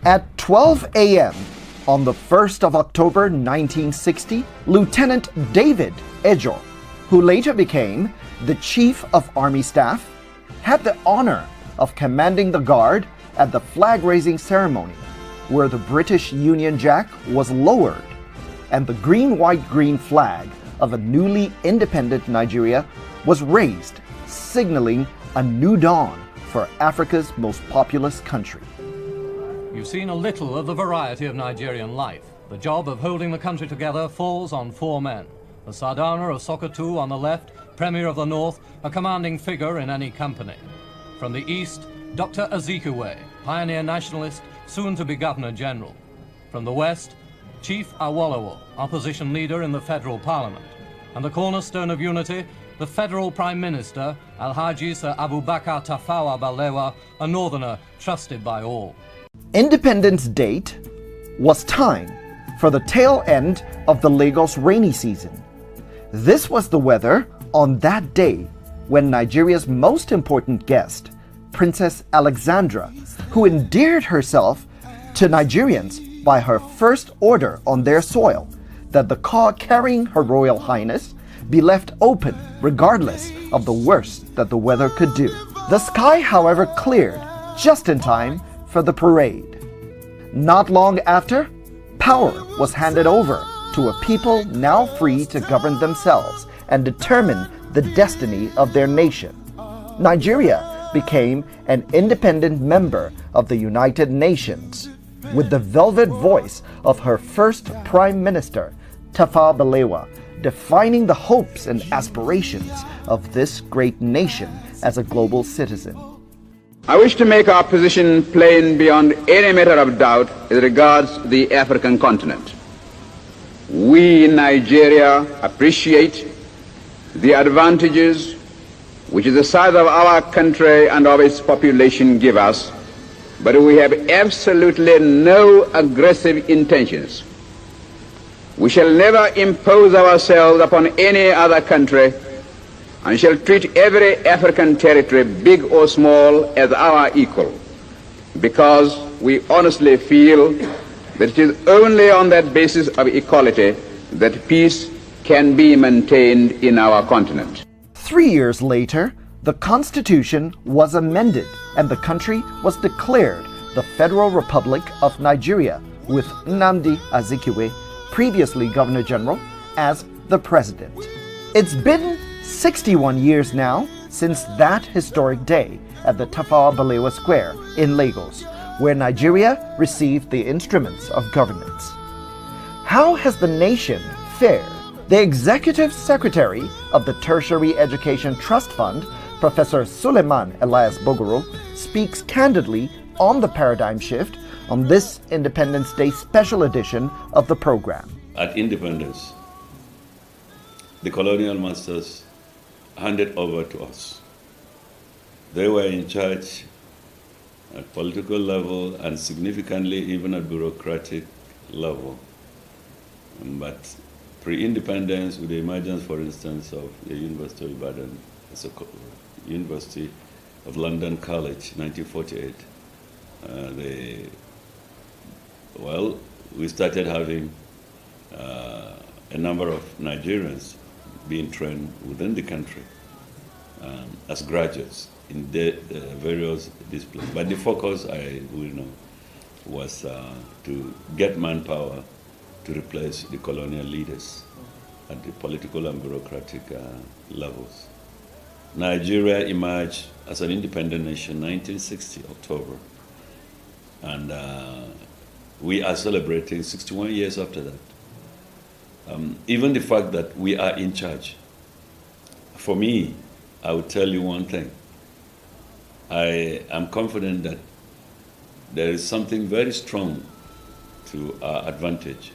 At 12 a.m. on the 1st of October 1960, Lieutenant David Ejor, who later became the Chief of Army Staff, had the honor of commanding the guard at the flag-raising ceremony, where the British Union Jack was lowered and the green-white-green flag of a newly independent Nigeria was raised, signaling a new dawn for Africa's most populous country. You've seen a little of the variety of Nigerian life. The job of holding the country together falls on four men. The Sardana of Sokoto on the left, Premier of the North, a commanding figure in any company. From the east, Dr. Azikiwe, pioneer nationalist, soon to be Governor General. From the west, Chief Awolowo, opposition leader in the federal parliament. And the cornerstone of unity, the federal Prime Minister, Alhaji Sir Abubakar Tafawa Balewa, a northerner trusted by all. Independence Date was time for the tail end of the Lagos rainy season. This was the weather on that day when Nigeria's most important guest, Princess Alexandra, who endeared herself to Nigerians by her first order on their soil, that the car carrying Her Royal Highness be left open regardless of the worst that the weather could do. The sky, however, cleared just in time for the parade. Not long after, power was handed over to a people now free to govern themselves and determine the destiny of their nation. Nigeria became an independent member of the United Nations, with the velvet voice of her first Prime Minister, Tafawa Balewa, defining the hopes and aspirations of this great nation as a global citizen. I wish to make our position plain beyond any matter of doubt as regards the African continent. We in Nigeria appreciate the advantages which the size of our country and of its population give us, but we have absolutely no aggressive intentions. We shall never impose ourselves upon any other country and shall treat every African territory, big or small, as our equal, because we honestly feel that it is only on that basis of equality that peace can be maintained in our continent. 3 years later, the Constitution was amended and the country was declared the Federal Republic of Nigeria, with Nnamdi Azikiwe, previously Governor General, as the president. It's been 61 years now since that historic day at the Tafawa Balewa Square in Lagos, where Nigeria received the instruments of governance. How has the nation fared? The Executive Secretary of the Tertiary Education Trust Fund, Professor Suleiman Elias Bogoro, speaks candidly on the paradigm shift on this Independence Day special edition of the program. At independence, the colonial masters handed over to us. They were in charge at political level and significantly even at bureaucratic level. But pre-independence, with the emergence, for instance, of the University of Ibadan, as a University of London College, 1948, we started having a number of Nigerians being trained within the country as graduates in the various disciplines. But the focus, I will know, was to get manpower to replace the colonial leaders at the political and bureaucratic levels. Nigeria emerged as an independent nation 1960, October. And we are celebrating 61 years after that. Even the fact that we are in charge, for me, I would tell you one thing. I am confident that there is something very strong to our advantage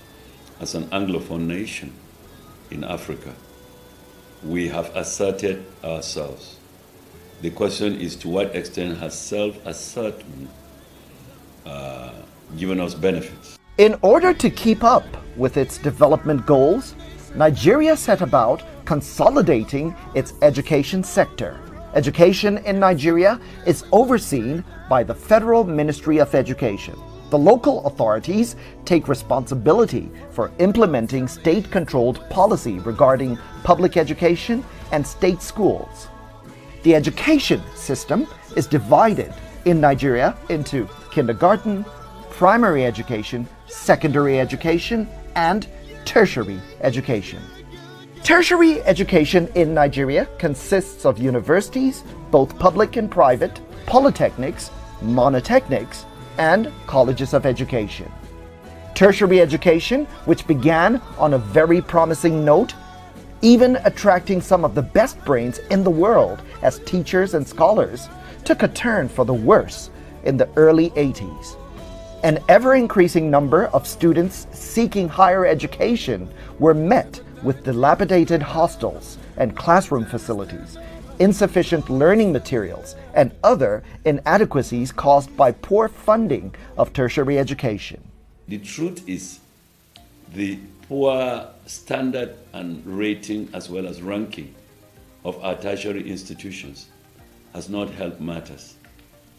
as an Anglophone nation in Africa. We have asserted ourselves. The question is, to what extent has self-assertion given us benefits? In order to keep up with its development goals, Nigeria set about consolidating its education sector. Education in Nigeria is overseen by the Federal Ministry of Education. The local authorities take responsibility for implementing state-controlled policy regarding public education and state schools. The education system is divided in Nigeria into kindergarten, primary education, secondary education, and tertiary education. Tertiary education in Nigeria consists of universities, both public and private, polytechnics, monotechnics, and colleges of education. Tertiary education, which began on a very promising note, even attracting some of the best brains in the world as teachers and scholars, took a turn for the worse in the early 80s. An ever-increasing number of students seeking higher education were met with dilapidated hostels and classroom facilities, insufficient learning materials, and other inadequacies caused by poor funding of tertiary education. The truth is, the poor standard and rating as well as ranking of our tertiary institutions has not helped matters.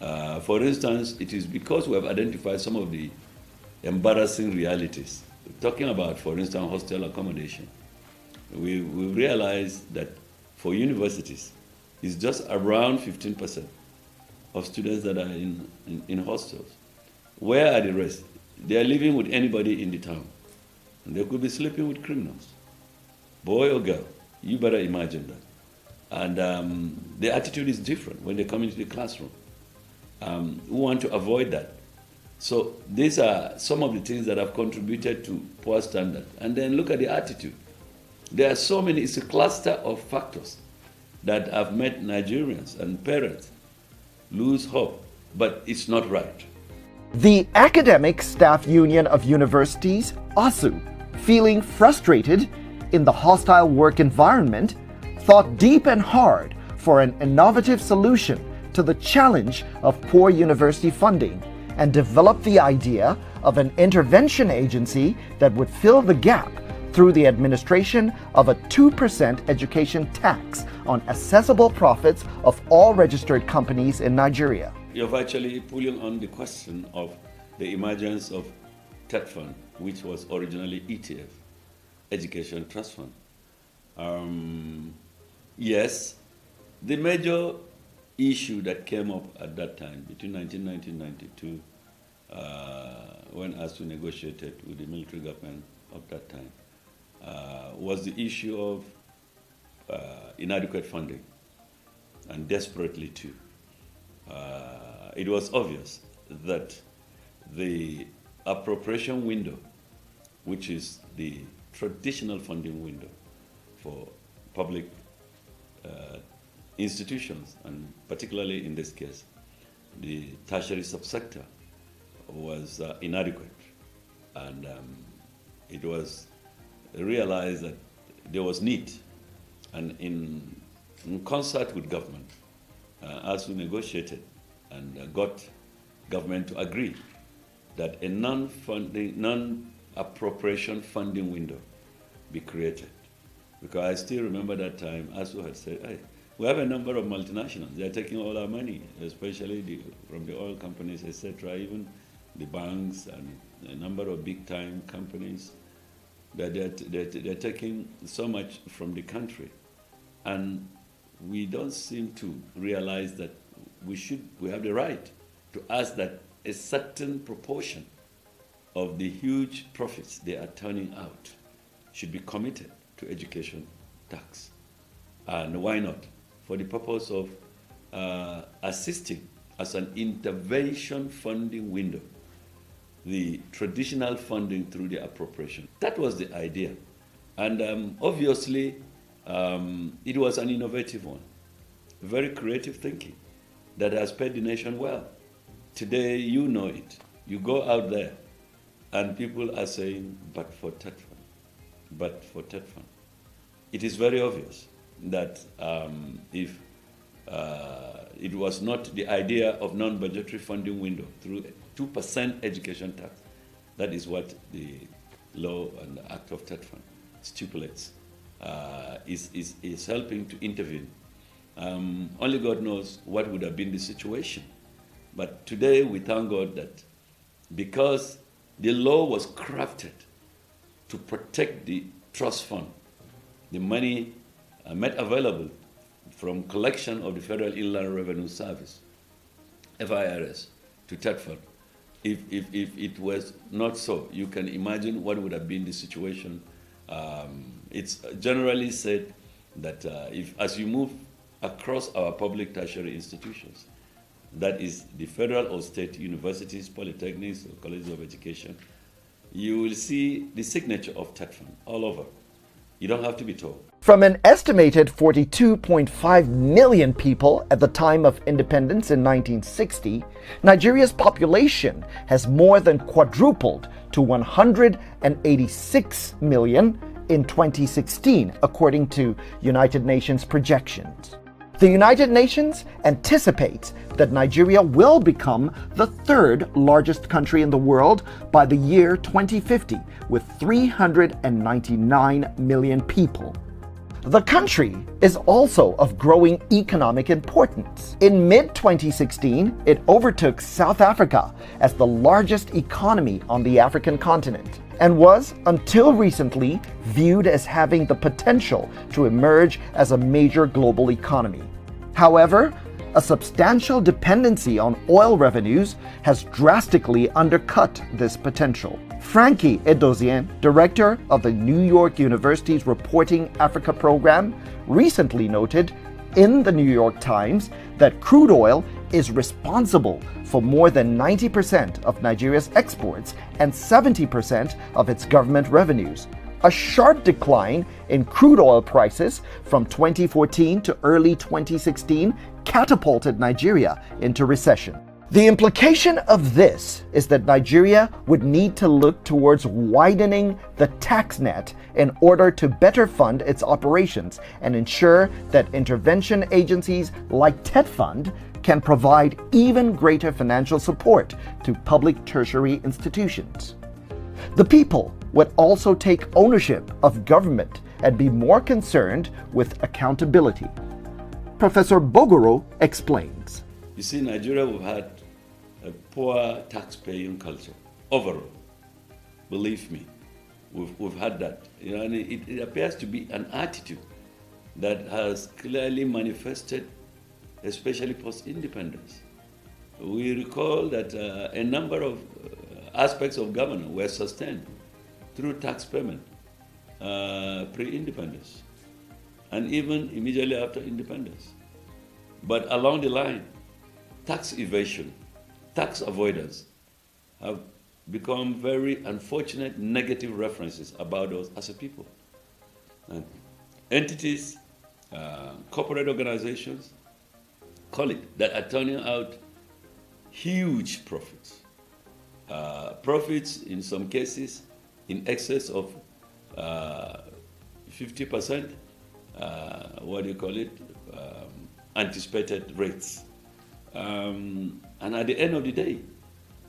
For instance, it is because we have identified some of the embarrassing realities. Talking about, for instance, hostel accommodation, we realized that for universities, it's just around 15% of students that are in hostels. Where are the rest? They are living with anybody in the town. And they could be sleeping with criminals. Boy or girl, you better imagine that. And the attitude is different when they come into the classroom. We want to avoid that. So these are some of the things that have contributed to poor standard. And then look at the attitude. There are so many, it's a cluster of factors that have made Nigerians and parents lose hope, but it's not right. The Academic Staff Union of Universities, ASU, feeling frustrated in the hostile work environment, thought deep and hard for an innovative solution to the challenge of poor university funding and developed the idea of an intervention agency that would fill the gap through the administration of a 2% education tax on accessible profits of all registered companies in Nigeria. You're actually pulling on the question of the emergence of TETFund, which was originally ETF, Education Trust Fund. Yes, the major issue that came up at that time, between 1990 and 1992, when ASU negotiated with the military government of that time, was the issue of inadequate funding, and desperately too. It was obvious that the appropriation window, which is the traditional funding window for public institutions, and particularly in this case, the tertiary subsector, was inadequate. And it was realized that there was need. And in concert with government, as we negotiated and got government to agree that a non-appropriation funding window be created. Because I still remember that time, ASU had said, hey, we have a number of multinationals. They're taking all our money, especially from the oil companies, etc., even the banks and a number of big-time companies. They're taking so much from the country. And we don't seem to realize that we have the right to ask that a certain proportion of the huge profits they are turning out should be committed to education tax. And why not? For the purpose of assisting as an intervention funding window, the traditional funding through the appropriation. That was the idea. And obviously, it was an innovative one, very creative thinking that has paid the nation well. Today, you know it. You go out there, and people are saying, but for TETFund, but for TETFund. It is very obvious that if it was not the idea of non-budgetary funding window through 2% education tax, that is what the law and the Act of TETFund stipulates, is helping to intervene. Only God knows what would have been the situation. But today we thank God that because the law was crafted to protect the trust fund, the money made available from collection of the Federal Inland Revenue Service, FIRS, to TETFund. If it was not so, you can imagine what would have been the situation. It's generally said that as you move across our public tertiary institutions, that is the federal or state universities, polytechnics, or colleges of education, you will see the signature of TETFund all over. You don't have to be told. From an estimated 42.5 million people at the time of independence in 1960, Nigeria's population has more than quadrupled to 186 million in 2016, according to United Nations projections. The United Nations anticipates that Nigeria will become the third largest country in the world by the year 2050, with 399 million people. The country is also of growing economic importance. In mid-2016, it overtook South Africa as the largest economy on the African continent, and was, until recently, viewed as having the potential to emerge as a major global economy. However, a substantial dependency on oil revenues has drastically undercut this potential. Frankie Edozien, director of the New York University's Reporting Africa program, recently noted in the New York Times that crude oil is responsible for more than 90% of Nigeria's exports and 70% of its government revenues. A sharp decline in crude oil prices from 2014 to early 2016 catapulted Nigeria into recession. The implication of this is that Nigeria would need to look towards widening the tax net in order to better fund its operations and ensure that intervention agencies like TETFund can provide even greater financial support to public tertiary institutions. The people would also take ownership of government and be more concerned with accountability. Professor Bogoro explains. You see, Nigeria, we've had a poor tax-paying culture overall. Believe me, we've had that. You know, and it appears to be an attitude that has clearly manifested, especially post-independence. We recall that a number of aspects of governance were sustained through tax payment pre-independence and even immediately after independence. But along the line, tax evasion, tax avoidance have become very unfortunate negative references about us as a people. And entities, corporate organizations, call it, that are turning out huge profits. Profits in some cases in excess of 50%, anticipated rates. And at the end of the day,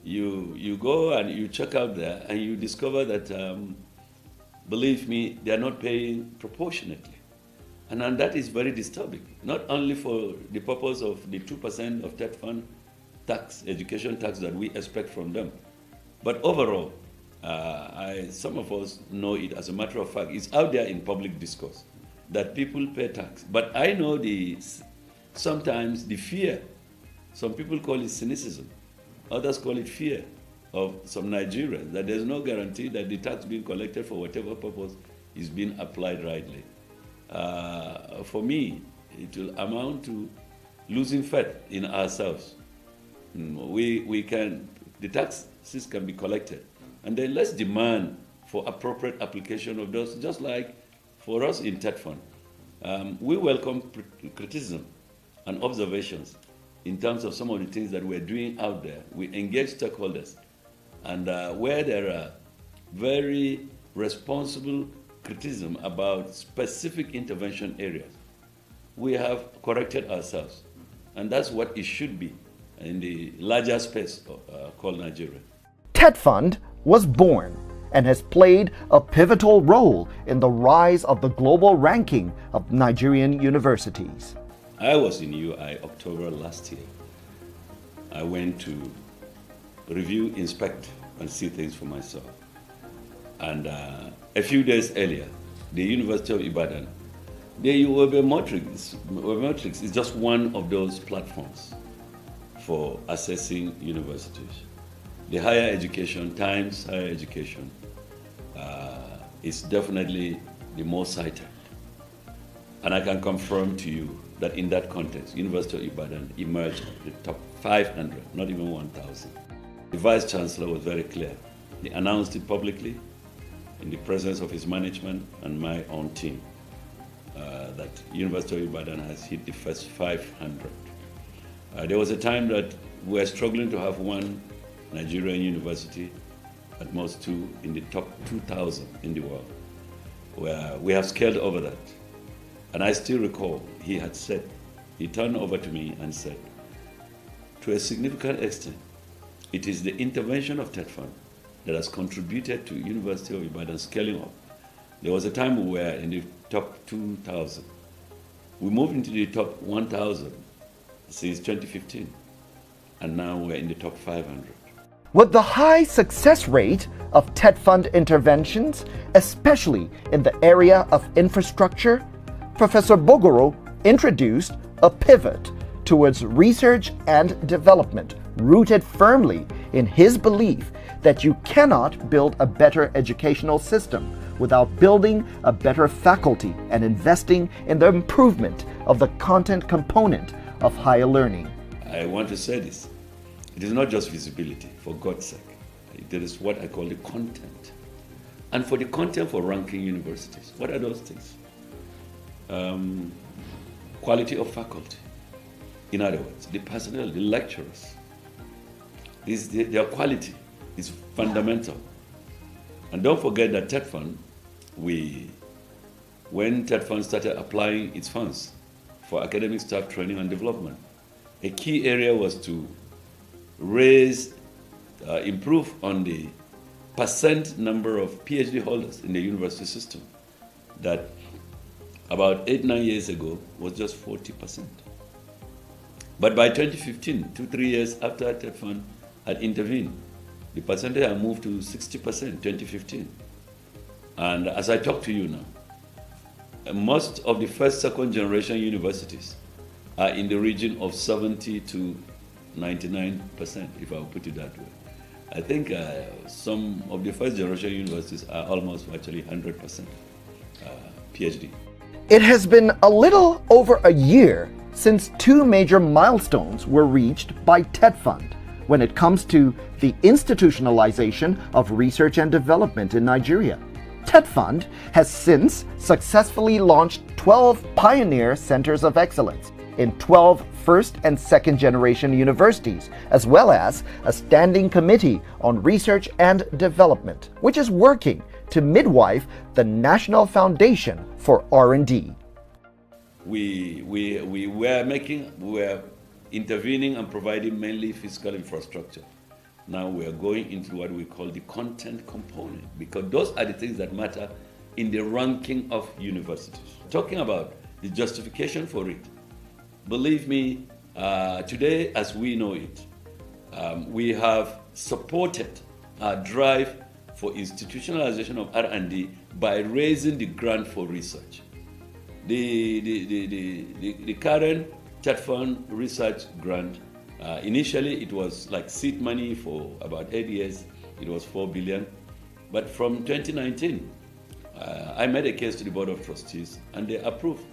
you go and you check out there and you discover that, believe me, they are not paying proportionately. And that is very disturbing, not only for the purpose of the 2% of TETFund tax, education tax that we expect from them, but overall, some of us know it as a matter of fact. It's out there in public discourse that people pay tax. But I know sometimes the fear, some people call it cynicism, others call it fear of some Nigerians, that there's no guarantee that the tax being collected for whatever purpose is being applied rightly. For me, it will amount to losing faith in ourselves. The taxes can be collected, and then let's demand for appropriate application of those, just like for us in TETFund. We welcome criticism and observations in terms of some of the things that we're doing out there. We engage stakeholders, and where there are very responsible criticism about specific intervention areas, we have corrected ourselves, and that's what it should be in the larger space called Nigeria. TETFund was born and has played a pivotal role in the rise of the global ranking of Nigerian universities. I was in UI October last year. I went to review, inspect, and see things for myself. And a few days earlier, the University of Ibadan, the Webmetrics is just one of those platforms for assessing universities. The higher education, Times Higher Education, is definitely the most cited. And I can confirm to you that in that context, University of Ibadan emerged the top 500, not even 1,000. The Vice Chancellor was very clear. He announced it publicly in the presence of his management and my own team that University of Ibadan has hit the first 500. There was a time that we were struggling to have one Nigerian university, at most two, in the top 2,000 in the world. Where we have scaled over that. And I still recall he had said, he turned over to me and said, to a significant extent, it is the intervention of TETFund that has contributed to University of Ibadan scaling up. There was a time we were in the top 2,000. We moved into the top 1,000 since 2015, and now we're in the top 500. With the high success rate of TETFund interventions, especially in the area of infrastructure, Professor Bogoro introduced a pivot towards research and development rooted firmly in his belief that you cannot build a better educational system without building a better faculty and investing in the improvement of the content component of higher learning. I want to say this. It is not just visibility, for God's sake. There is what I call the content. And for the content for ranking universities, what are those things? Quality of faculty. In other words, the personnel, the lecturers. Their quality is fundamental. And don't forget that TETFund, when TETFund started applying its funds for academic staff training and development, a key area was to improve on the percent number of PhD holders in the university system that about 8-9 years ago was just 40%. But by 2015, 2-3 years after TETFund had intervened, the percentage had moved to 60%, 2015. And as I talk to you now, most of the first, second generation universities are in the region of 70 to 99%, if I'll put it that way. I think some of the first generation universities are almost actually 100% PhD. It has been a little over a year since two major milestones were reached by TETFund when it comes to the institutionalization of research and development in Nigeria. TETFund has since successfully launched 12 pioneer centers of excellence in 12 first and second generation universities, as well as a standing committee on research and development, which is working to midwife the National Foundation for R&D. We were intervening and providing mainly physical infrastructure. Now we are going into what we call the content component, because those are the things that matter in the ranking of universities. Talking about the justification for it, believe me, today as we know it, we have supported our drive for institutionalization of R&D by raising the grant for research. The current TETFund research grant, initially it was like seed money for about 8 years, it was 4 billion. But from 2019, I made a case to the Board of Trustees and they approved,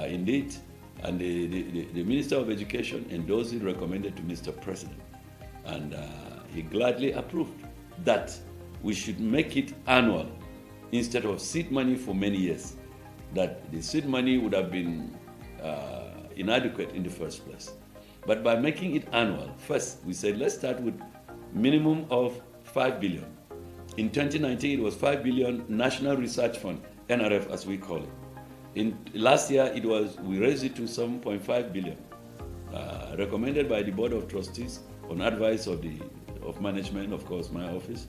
indeed. And the Minister of Education endorsed it, recommended to Mr. President. And he gladly approved that we should make it annual instead of seed money for many years. That the seed money would have been inadequate in the first place. But by making it annual, first we said let's start with minimum of 5 billion. In 2019 it was 5 billion National Research Fund, NRF as we call it. Last year we raised it to 7.5 billion, recommended by the Board of Trustees on advice of management, of course, my office.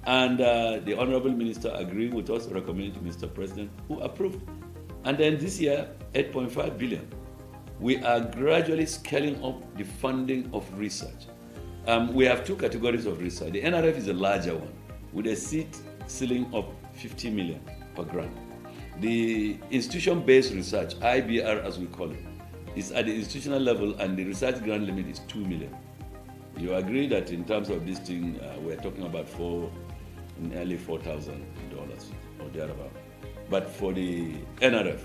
And the Honorable Minister agreed with us, recommended to Mr. President, who approved. And then this year, 8.5 billion. We are gradually scaling up the funding of research. We have two categories of research. The NRF is a larger one with a seat ceiling of 50 million per grant. The institution-based research, IBR as we call it, is at the institutional level, and the research grant limit is 2 million. You agree that in terms of this thing, we're talking about nearly $4,000 or thereabout. But for the NRF,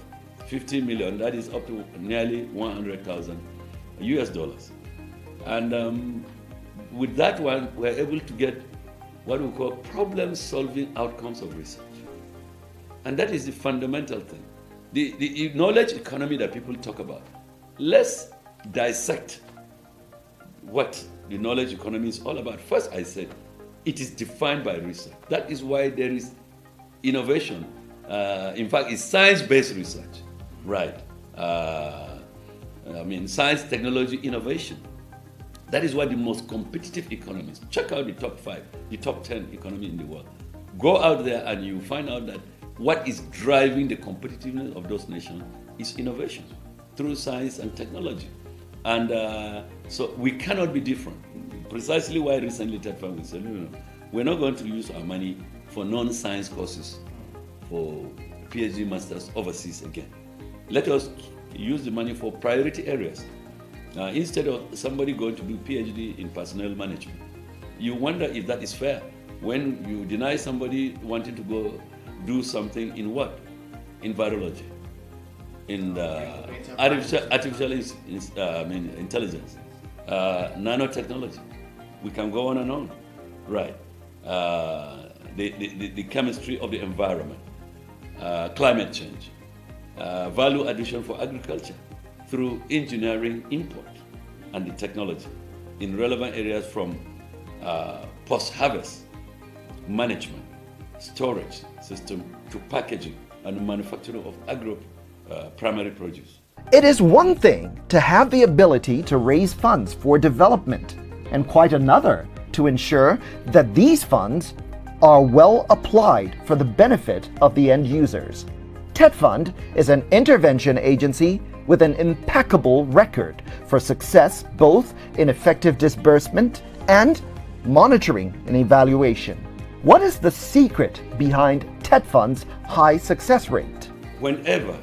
50 million, that is up to nearly 100,000 US dollars. And with that one, we're able to get what we call problem-solving outcomes of research. And that is the fundamental thing. The knowledge economy that people talk about. Let's dissect what the knowledge economy is all about. First, I said, it is defined by research. That is why there is innovation. In fact, it's science-based research, right? Science, technology, innovation. That is why the most competitive economies, check out the top 5, the top 10 economy in the world. Go out there and you find out that what is driving the competitiveness of those nations is innovation through science and technology. And so we cannot be different. Precisely why recently TETFund we said, no, we're not going to use our money for non-science courses, for PhD masters overseas again. Let us use the money for priority areas. Instead of somebody going to do PhD in personnel management, you wonder if that is fair when you deny somebody wanting to go do something in what? In virology, in artificial intelligence, nanotechnology. We can go on and on, right? The chemistry of the environment, climate change, value addition for agriculture through engineering input and the technology in relevant areas from post-harvest management, storage system to packaging and manufacturing of primary produce. It is one thing to have the ability to raise funds for development, and quite another to ensure that these funds are well applied for the benefit of the end users. TETFund is an intervention agency with an impeccable record for success both in effective disbursement and monitoring and evaluation. What is the secret behind TETFund's high success rate? Whenever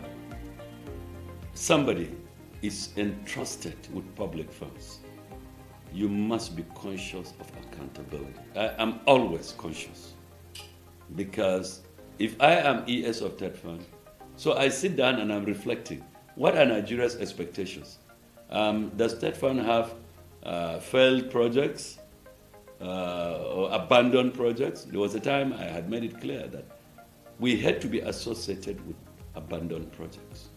somebody is entrusted with public funds, you must be conscious of accountability. I am always conscious, because if I am ES of TETFund, so I sit down and I'm reflecting, what are Nigeria's expectations? Does TETFund have failed projects or abandoned projects? There was a time I had made it clear that we had to be associated with abandoned projects.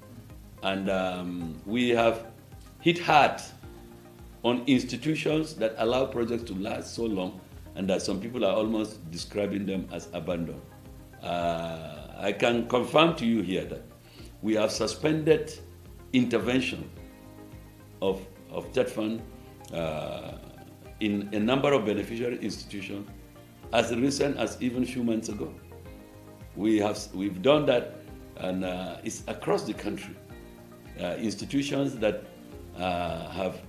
And we have hit hard on institutions that allow projects to last so long, and that some people are almost describing them as abandoned. I can confirm to you here that we have suspended intervention of TETFund in a number of beneficiary institutions as recent as even a few months ago. We've done that, and it's across the country. Institutions that have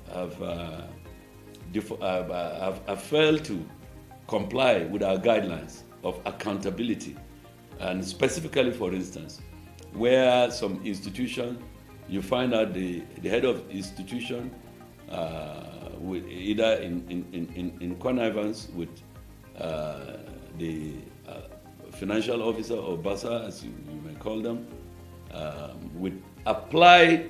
failed to comply with our guidelines of accountability, and specifically, for instance, where some institution, you find out the head of institution with either in connivance with the financial officer or BASA, as you may call them, would apply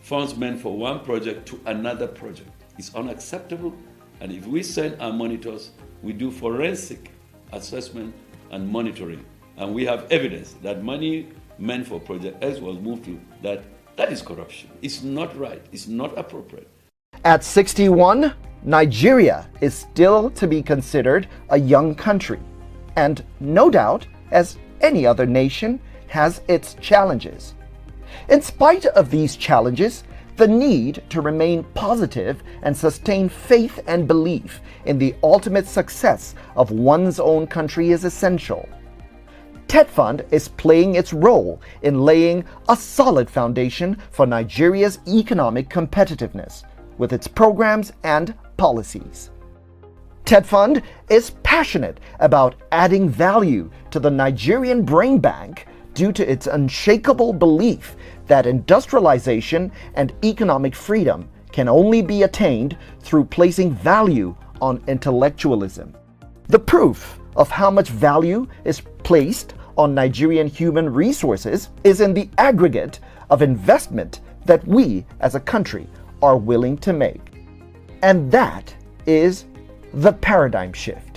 funds meant for one project to another project. It's unacceptable, and if we send our monitors, we do forensic assessment and monitoring, and we have evidence that money meant for project X was moved to that. That is corruption. It's not right. It's not appropriate. At 61, Nigeria is still to be considered a young country, and no doubt, as any other nation, has its challenges. In spite of these challenges, the need to remain positive and sustain faith and belief in the ultimate success of one's own country is essential. TETFund is playing its role in laying a solid foundation for Nigeria's economic competitiveness with its programs and policies. TETFund is passionate about adding value to the Nigerian brain bank due to its unshakable belief that industrialization and economic freedom can only be attained through placing value on intellectualism. The proof of how much value is placed on Nigerian human resources is in the aggregate of investment that we as a country are willing to make. And that is the paradigm shift.